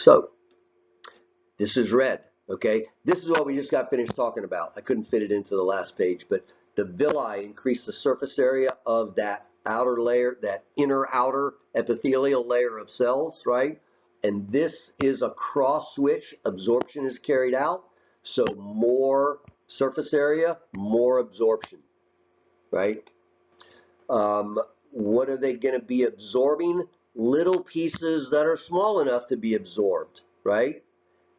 So this is red, okay? This is what we just got finished talking about. I couldn't fit it into the last page, but the villi increase the surface area of that outer layer, that inner outer epithelial layer of cells, right? And this is a cross switch. Absorption is carried out. So more surface area, more absorption, right? What are they going to be absorbing? Little pieces that are small enough to be absorbed, right?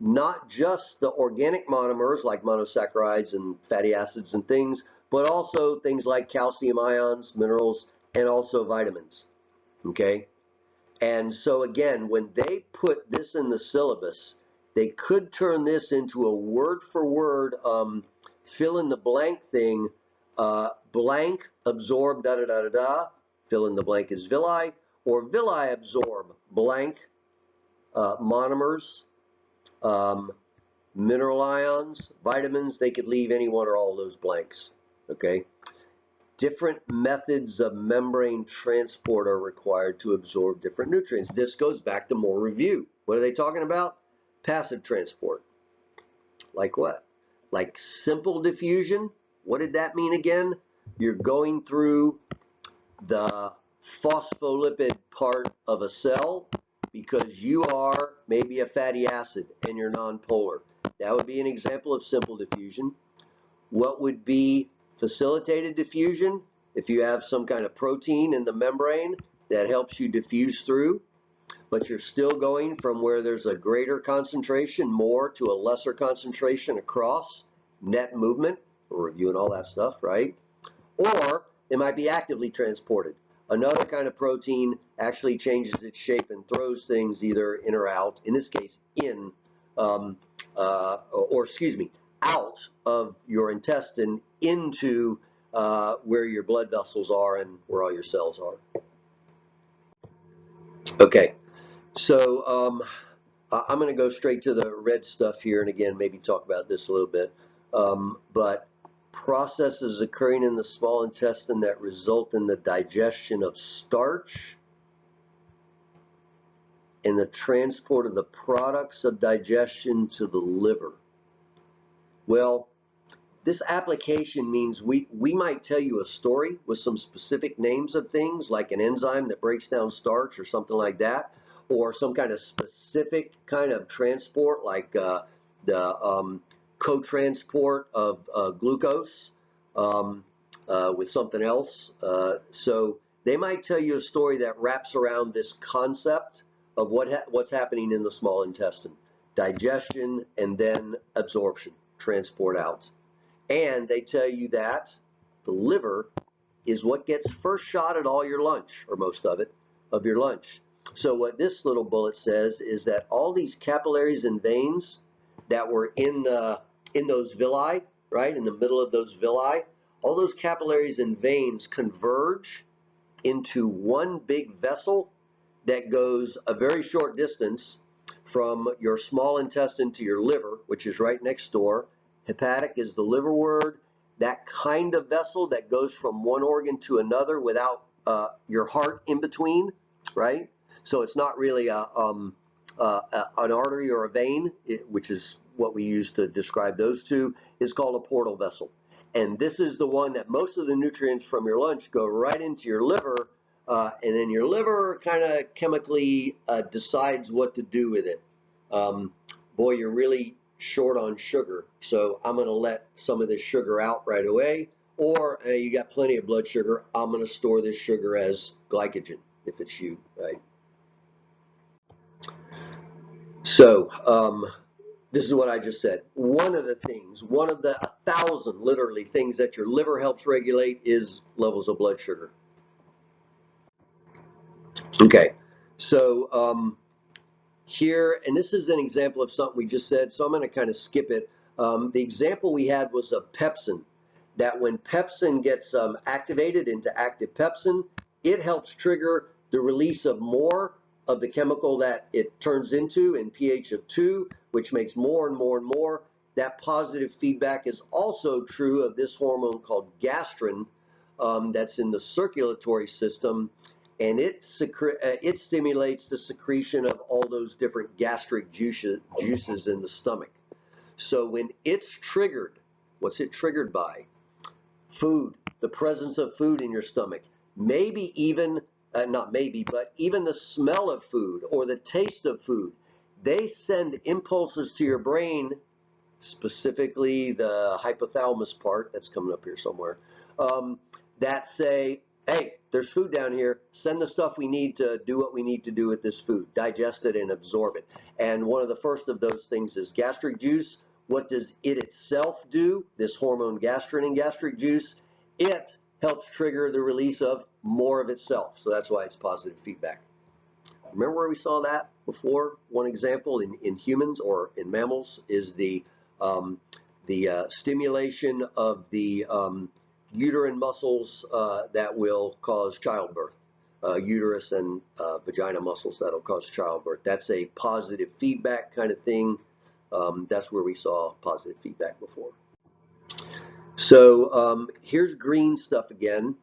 Not just the organic monomers like monosaccharides and fatty acids and things, but also things like calcium ions, minerals, and also vitamins, okay? And so again, when they put this in the syllabus, they could turn this into a word-for-word fill in the blank thing, blank absorb da-da-da-da-da, fill in the blank is villi, or villi absorb blank monomers, mineral ions, vitamins. They could leave any one or all of those blanks, okay? Different methods of membrane transport are required to absorb different nutrients. This goes back to more review. What are they talking about? Passive transport. Like what? Like simple diffusion. What did that mean again? You're going through the phospholipid part of a cell because you are maybe a fatty acid and you're nonpolar. That would be an example of simple diffusion. What would be facilitated diffusion? If you have some kind of protein in the membrane that helps you diffuse through, but you're still going from where there's a greater concentration more to a lesser concentration across, net movement. We're reviewing all that stuff, right? Or it might be actively transported. Another kind of protein actually changes its shape and throws things either in or out, in this case in, out of your intestine into where your blood vessels are and where all your cells are. Okay, so I'm going to go straight to the red stuff here, and again, maybe talk about this a little bit. But processes occurring in the small intestine that result in the digestion of starch and the transport of the products of digestion to the liver. Well, this application means we might tell you a story with some specific names of things, like an enzyme that breaks down starch or something like that, or some kind of specific kind of transport, like the co-transport of glucose with something else. So they might tell you a story that wraps around this concept of what's happening in the small intestine: digestion and then absorption, transport out. And they tell you that the liver is what gets first shot at all your lunch, or most of it, of your lunch. So what this little bullet says is that all these capillaries and veins that were in those villi, right, in the middle of those villi, all those capillaries and veins converge into one big vessel that goes a very short distance from your small intestine to your liver, which is right next door. Hepatic is the liver word. That kind of vessel that goes from one organ to another without your heart in between, right? So it's not really an artery or a vein, which is what we use to describe those two, is called a portal vessel. And this is the one that most of the nutrients from your lunch go right into your liver, and then your liver kind of chemically decides what to do with it. Boy, you're really short on sugar, so I'm going to let some of this sugar out right away, or you got plenty of blood sugar, I'm going to store this sugar as glycogen if it's you, right? So this is what I just said. One of the things, one of the 1,000 literally things that your liver helps regulate is levels of blood sugar. Okay, so here, and this is an example of something we just said, so I'm going to kind of skip it. The example we had was of pepsin, that when pepsin gets activated into active pepsin, it helps trigger the release of more of the chemical that it turns into in pH of 2, which makes more and more and more. That positive feedback is also true of this hormone called gastrin that's in the circulatory system. and it stimulates the secretion of all those different gastric juices in the stomach. So when it's triggered, what's it triggered by? Food, the presence of food in your stomach. Maybe even, not maybe, but even the smell of food or the taste of food. They send impulses to your brain, specifically the hypothalamus part, that's coming up here somewhere, that say, hey, there's food down here. Send the stuff we need to do what we need to do with this food. Digest it and absorb it. And one of the first of those things is gastric juice. What does it itself do? This hormone gastrin in gastric juice, it helps trigger the release of more of itself. So that's why it's positive feedback. Remember where we saw that before? One example in humans or in mammals is the stimulation of the uterine muscles that will cause childbirth. Uterus and vagina muscles that will cause childbirth. That's a positive feedback kind of thing. That's where we saw positive feedback before. So here's green stuff again.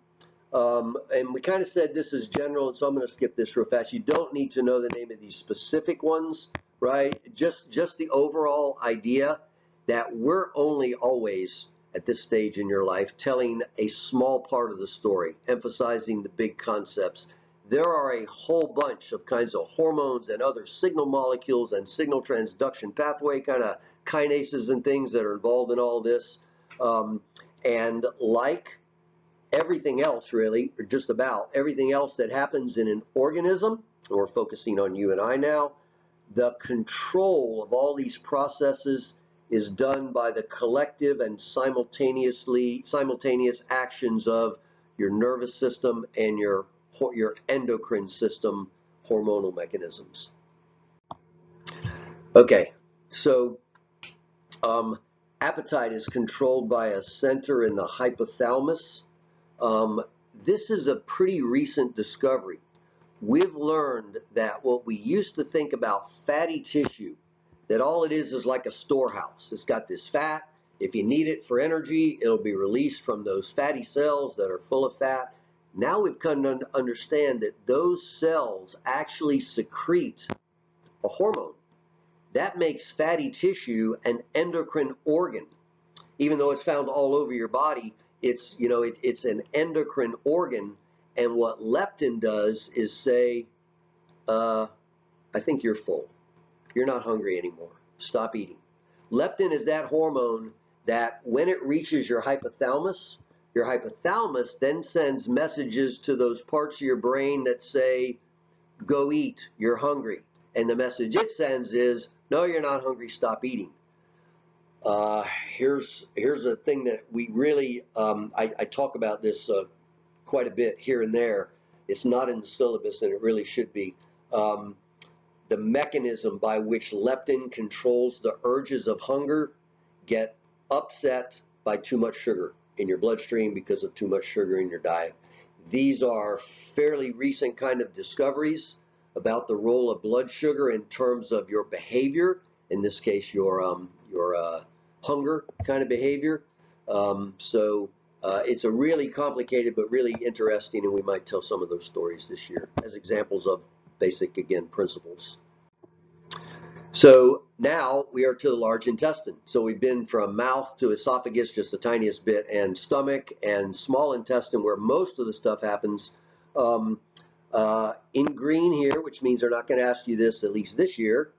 And we kind of said this is general, and so I'm going to skip this real fast. You don't need to know the name of these specific ones, right? Just the overall idea that we're only always, at this stage in your life, telling a small part of the story, emphasizing the big concepts. There are a whole bunch of kinds of hormones and other signal molecules and signal transduction pathway kind of kinases and things that are involved in all this. And like everything else, really, or just about everything else that happens in an organism, we're focusing on you and I now, the control of all these processes is done by the collective and simultaneous actions of your nervous system and your endocrine system hormonal mechanisms. Okay, so appetite is controlled by a center in the hypothalamus. This is a pretty recent discovery. We've learned that what we used to think about fatty tissue, that all it is like a storehouse. It's got this fat. If you need it for energy, it'll be released from those fatty cells that are full of fat. Now we've come to understand that those cells actually secrete a hormone. That makes fatty tissue an endocrine organ. Even though it's found all over your body, it's an endocrine organ. And what leptin does is say, I think you're full. You're not hungry anymore. Stop eating. Leptin is that hormone that when it reaches your hypothalamus then sends messages to those parts of your brain that say, go eat, you're hungry. And the message it sends is, no, you're not hungry, stop eating. Here's a thing that we really, I talk about this quite a bit here and there. It's not in the syllabus, and it really should be. The mechanism by which leptin controls the urges of hunger get upset by too much sugar in your bloodstream because of too much sugar in your diet. These are fairly recent kind of discoveries about the role of blood sugar in terms of your behavior, in this case your hunger kind of behavior. It's a really complicated but really interesting, and we might tell some of those stories this year as examples of basic, again, principles. So now we are to the large intestine. So we've been from mouth to esophagus, just the tiniest bit, and stomach and small intestine, where most of the stuff happens. In green here, which means they're not going to ask you this at least this year,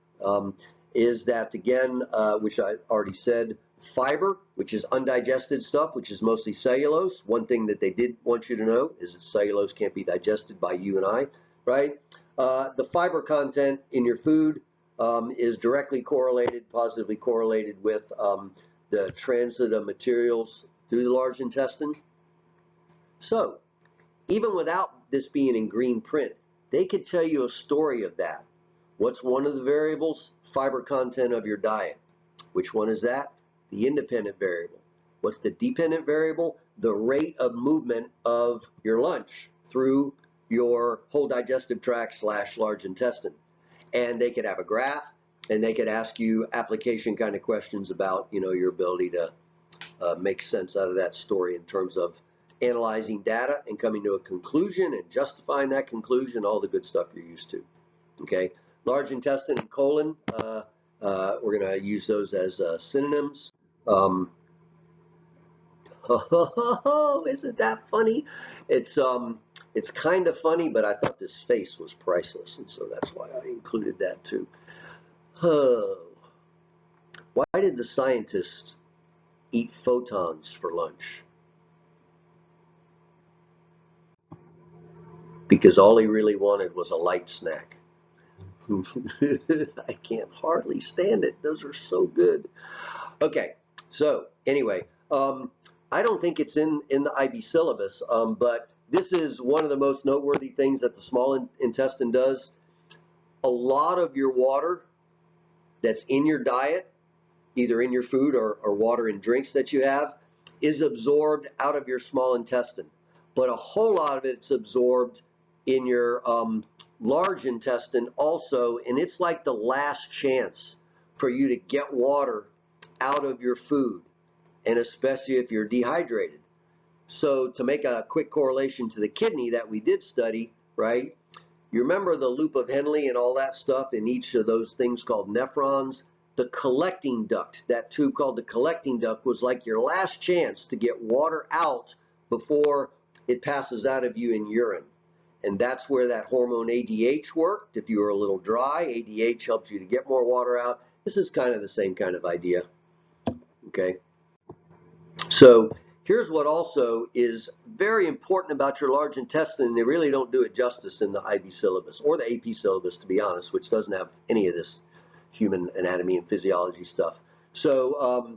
is that, again, which I already said, fiber, which is undigested stuff, which is mostly cellulose. One thing that they did want you to know is that cellulose can't be digested by you and I, right? The fiber content in your food is directly correlated, positively correlated with the transit of materials through the large intestine. So, even without this being in green print, they could tell you a story of that. What's one of the variables? Fiber content of your diet. Which one is that? The independent variable. What's the dependent variable? The rate of movement of your lunch through your whole digestive tract / large intestine. And they could have a graph, and they could ask you application kind of questions about, your ability to make sense out of that story in terms of analyzing data and coming to a conclusion and justifying that conclusion, all the good stuff you're used to. Okay, large intestine and colon, we're going to use those as synonyms. Isn't that funny? It's kind of funny, but I thought this face was priceless, and so that's why I included that too. Why did the scientists eat photons for lunch? Because all he really wanted was a light snack. I can't hardly stand it. Those are so good. Okay, so anyway, I don't think it's in the IB syllabus, but this is one of the most noteworthy things that the small intestine does. A lot of your water that's in your diet, either in your food or water in drinks that you have, is absorbed out of your small intestine. But a whole lot of it's absorbed in your large intestine also, and it's like the last chance for you to get water out of your food, and especially if you're dehydrated. So to make a quick correlation to the kidney that we did study, right? You remember the loop of Henle and all that stuff in each of those things called nephrons? The collecting duct, that tube called the collecting duct, was like your last chance to get water out before it passes out of you in urine. And that's where that hormone ADH worked. If you were a little dry, ADH helps you to get more water out. This is kind of the same kind of idea. Okay. So here's what also is very important about your large intestine, and they really don't do it justice in the IB syllabus or the AP syllabus, to be honest, which doesn't have any of this human anatomy and physiology stuff. So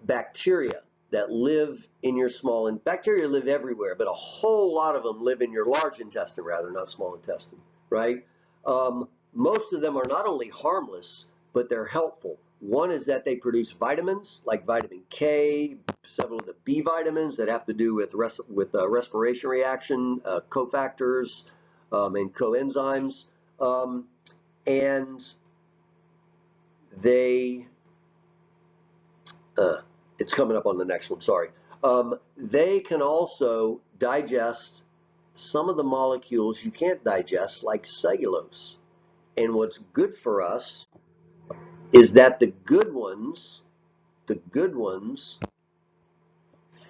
bacteria that live in your small, and bacteria live everywhere, but a whole lot of them live in your large intestine rather, not small intestine, right? Most of them are not only harmless, but they're helpful. One is that they produce vitamins like vitamin K, several of the B vitamins that have to do with respiration reaction, cofactors, and coenzymes, and they it's coming up on the next one, sorry. They can also digest some of the molecules you can't digest, like cellulose. And what's good for us is that the good ones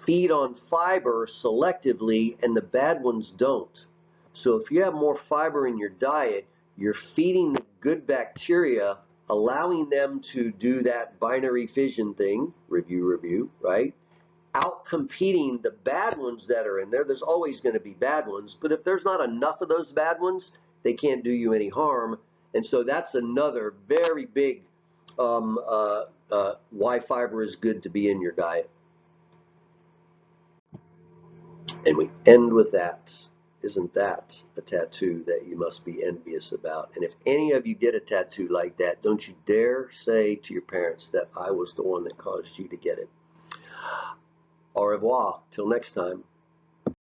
feed on fiber selectively and the bad ones don't. So if you have more fiber in your diet, you're feeding the good bacteria, allowing them to do that binary fission thing, review, right? Out-competing the bad ones that are in there. There's always going to be bad ones, but if there's not enough of those bad ones, they can't do you any harm. And so that's another very big why fiber is good to be in your diet. And we end with that. Isn't that a tattoo that you must be envious about? And if any of you get a tattoo like that, don't you dare say to your parents that I was the one that caused you to get it. Au revoir. Till next time.